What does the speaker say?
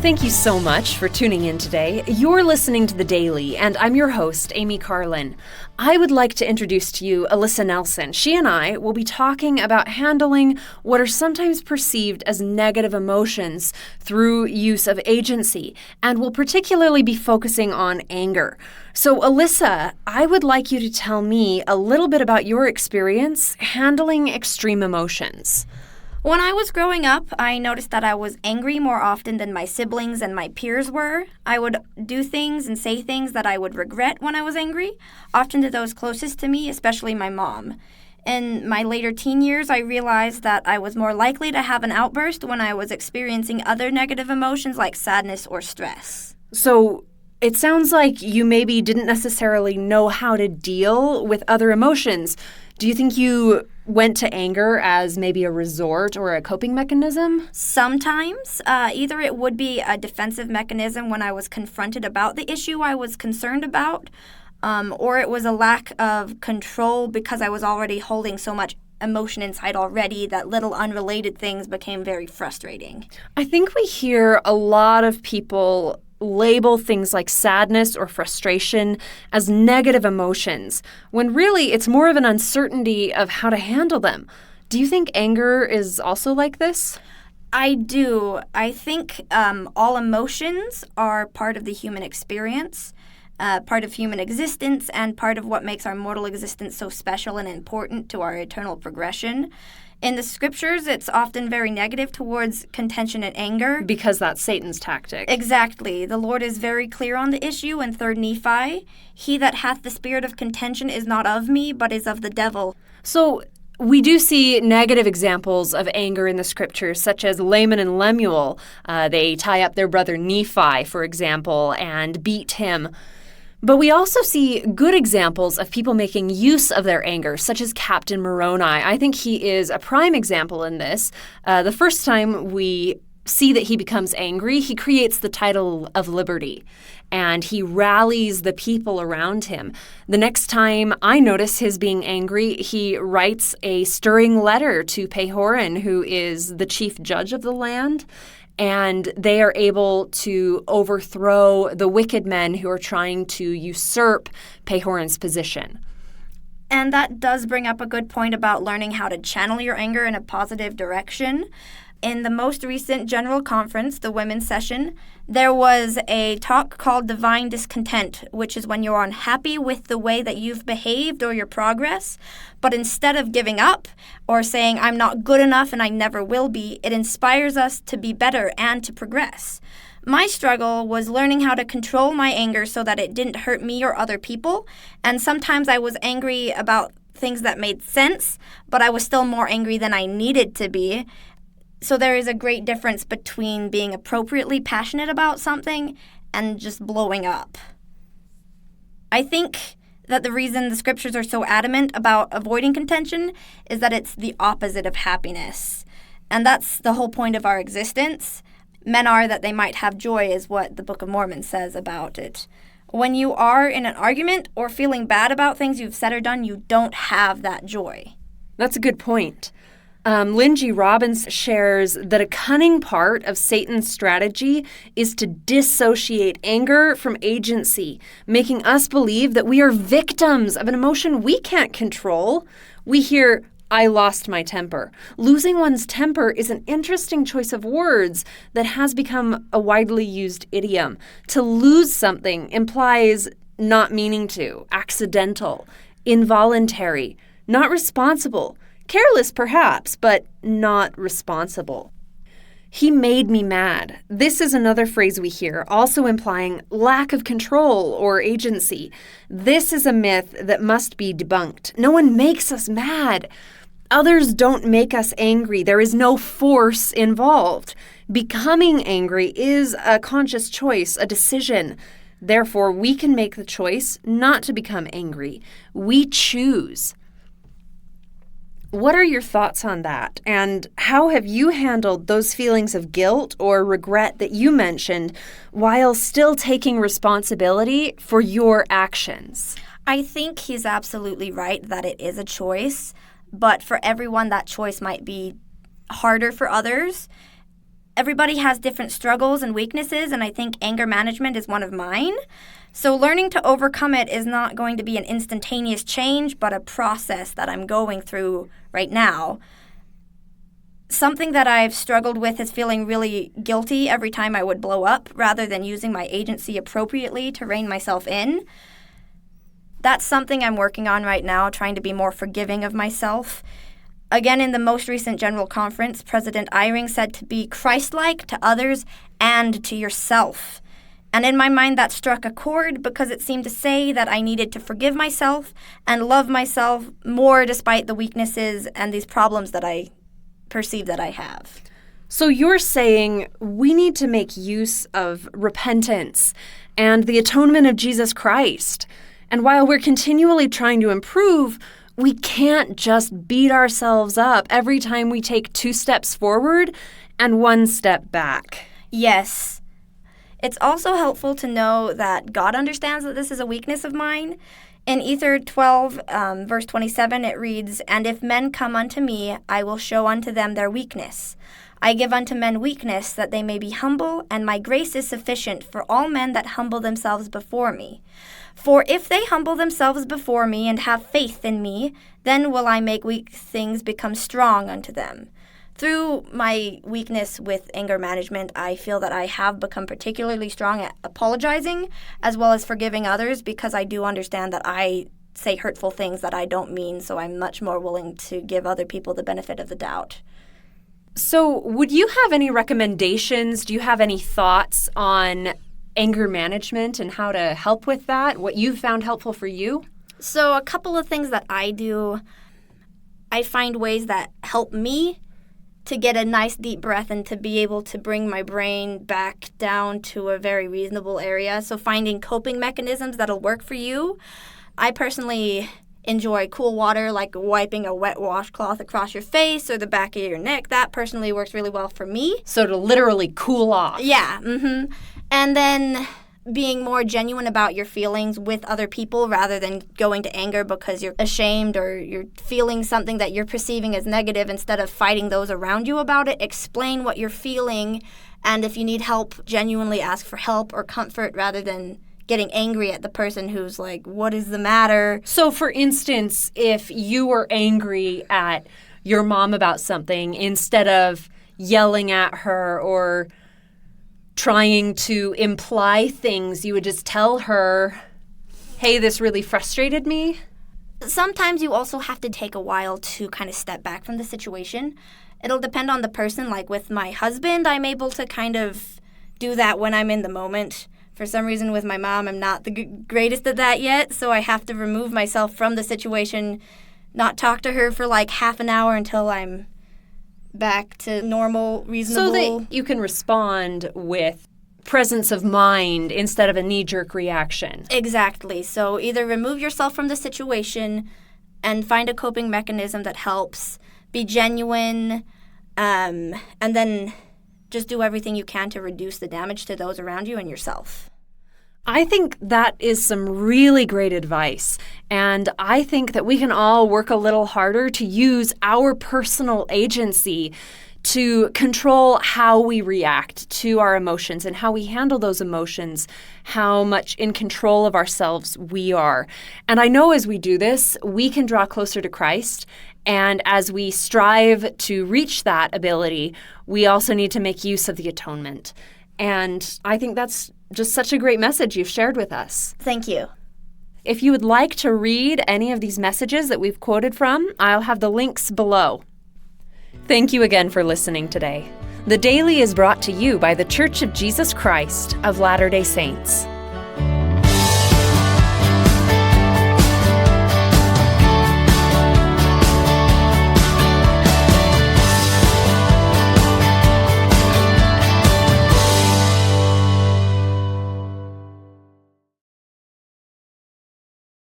Thank you so much for tuning in today. You're listening to The Daily, and I'm your host, Amy Carlin. I would like to introduce to you Alyssa Nelson. She and I will be talking about handling what are sometimes perceived as negative emotions through use of agency, and we'll particularly be focusing on anger. So, Alyssa, I would like you to tell me a little bit about your experience handling extreme emotions. When I was growing up, I noticed that I was angry more often than my siblings and my peers were. I would do things and say things that I would regret when I was angry, often to those closest to me, especially my mom. In my later teen years, I realized that I was more likely to have an outburst when I was experiencing other negative emotions like sadness or stress. So, it sounds like you maybe didn't necessarily know how to deal with other emotions. Do you think you went to anger as maybe a resort or a coping mechanism? Sometimes. Either it would be a defensive mechanism when I was confronted about the issue I was concerned about, or it was a lack of control because I was already holding so much emotion inside already that little unrelated things became very frustrating. I think we hear a lot of people label things like sadness or frustration as negative emotions, when really it's more of an uncertainty of how to handle them. Do you think anger is also like this? I do. I think all emotions are part of the human experience, part of human existence, and part of what makes our mortal existence so special and important to our eternal progression. In the scriptures, it's often very negative towards contention and anger. Because that's Satan's tactic. Exactly. The Lord is very clear on the issue in 3 Nephi. He that hath the spirit of contention is not of me, but is of the devil. So we do see negative examples of anger in the scriptures, such as Laman and Lemuel. They tie up their brother Nephi, for example, and beat him. But we also see good examples of people making use of their anger, such as Captain Moroni. I think he is a prime example in this. The first time we see that he becomes angry, he creates the title of liberty, and he rallies the people around him. The next time I notice his being angry, he writes a stirring letter to Pahoran, who is the chief judge of the land, and they are able to overthrow the wicked men who are trying to usurp Pahoran's position. And that does bring up a good point about learning how to channel your anger in a positive direction. In the most recent General Conference, the women's session, there was a talk called Divine Discontent, which is when you're unhappy with the way that you've behaved or your progress, but instead of giving up or saying, I'm not good enough and I never will be, it inspires us to be better and to progress. My struggle was learning how to control my anger so that it didn't hurt me or other people, and sometimes I was angry about things that made sense, but I was still more angry than I needed to be. So there is a great difference between being appropriately passionate about something and just blowing up. I think that the reason the scriptures are so adamant about avoiding contention is that it's the opposite of happiness. And that's the whole point of our existence. Men are that they might have joy is what the Book of Mormon says about it. When you are in an argument or feeling bad about things you've said or done, you don't have that joy. That's a good point. Lynn G. Robbins shares that a cunning part of Satan's strategy is to dissociate anger from agency, making us believe that we are victims of an emotion we can't control. We hear, I lost my temper. Losing one's temper is an interesting choice of words that has become a widely used idiom. To lose something implies not meaning to, accidental, involuntary, not responsible. Careless, perhaps, but not responsible. He made me mad. This is another phrase we hear, also implying lack of control or agency. This is a myth that must be debunked. No one makes us mad. Others don't make us angry. There is no force involved. Becoming angry is a conscious choice, a decision. Therefore, we can make the choice not to become angry. We choose. What are your thoughts on that? And how have you handled those feelings of guilt or regret that you mentioned while still taking responsibility for your actions? I think he's absolutely right that it is a choice, but for everyone that choice might be harder for others. everybody has different struggles and weaknesses, and I think anger management is one of mine. So learning to overcome it is not going to be an instantaneous change, but a process that I'm going through right now. Something that I've struggled with is feeling really guilty every time I would blow up, rather than using my agency appropriately to rein myself in. That's something I'm working on right now, trying to be more forgiving of myself. Again, in the most recent General Conference, President Eyring said to be Christ-like to others and to yourself. And in my mind, that struck a chord because it seemed to say that I needed to forgive myself and love myself more despite the weaknesses and these problems that I perceive that I have. So you're saying we need to make use of repentance and the atonement of Jesus Christ. And while we're continually trying to improve, we can't just beat ourselves up every time we take 2 steps forward and 1 step back. Yes. It's also helpful to know that God understands that this is a weakness of mine. In Ether 12, verse 27, it reads, "And if men come unto me, I will show unto them their weakness. I give unto men weakness, that they may be humble, and my grace is sufficient for all men that humble themselves before me. For if they humble themselves before me and have faith in me, then will I make weak things become strong unto them." Through my weakness with anger management, I feel that I have become particularly strong at apologizing as well as forgiving others, because I do understand that I say hurtful things that I don't mean, so I'm much more willing to give other people the benefit of the doubt. So would you have any recommendations? Do you have any thoughts on anger management and how to help with that? What you've found helpful for you? So a couple of things that I do, I find ways that help me to get a nice deep breath and to be able to bring my brain back down to a very reasonable area. So finding coping mechanisms that'll work for you. I personally enjoy cool water, like wiping a wet washcloth across your face or the back of your neck. That personally works really well for me. So to literally cool off. Yeah. And then being more genuine about your feelings with other people rather than going to anger because you're ashamed or you're feeling something that you're perceiving as negative. Instead of fighting those around you about it, explain what you're feeling, and if you need help, genuinely ask for help or comfort rather than getting angry at the person who's like, what is the matter? So for instance, if you were angry at your mom about something, instead of yelling at her or trying to imply things, you would just tell her, hey, this really frustrated me? Sometimes you also have to take a while to kind of step back from the situation. It'll depend on the person. Like with my husband, I'm able to kind of do that when I'm in the moment. For some reason with my mom, I'm not the greatest at that yet, so I have to remove myself from the situation, not talk to her for like half an hour until I'm back to normal, reasonable. So that you can respond with presence of mind instead of a knee-jerk reaction. Exactly. So either remove yourself from the situation and find a coping mechanism that helps, be genuine, and then just do everything you can to reduce the damage to those around you and yourself. I think that is some really great advice. And I think that we can all work a little harder to use our personal agency to control how we react to our emotions and how we handle those emotions, how much in control of ourselves we are. And I know as we do this, we can draw closer to Christ. And as we strive to reach that ability, we also need to make use of the atonement. And I think that's just such a great message you've shared with us. Thank you. If you would like to read any of these messages that we've quoted from, I'll have the links below. Thank you again for listening today. The Daily is brought to you by The Church of Jesus Christ of Latter-day Saints.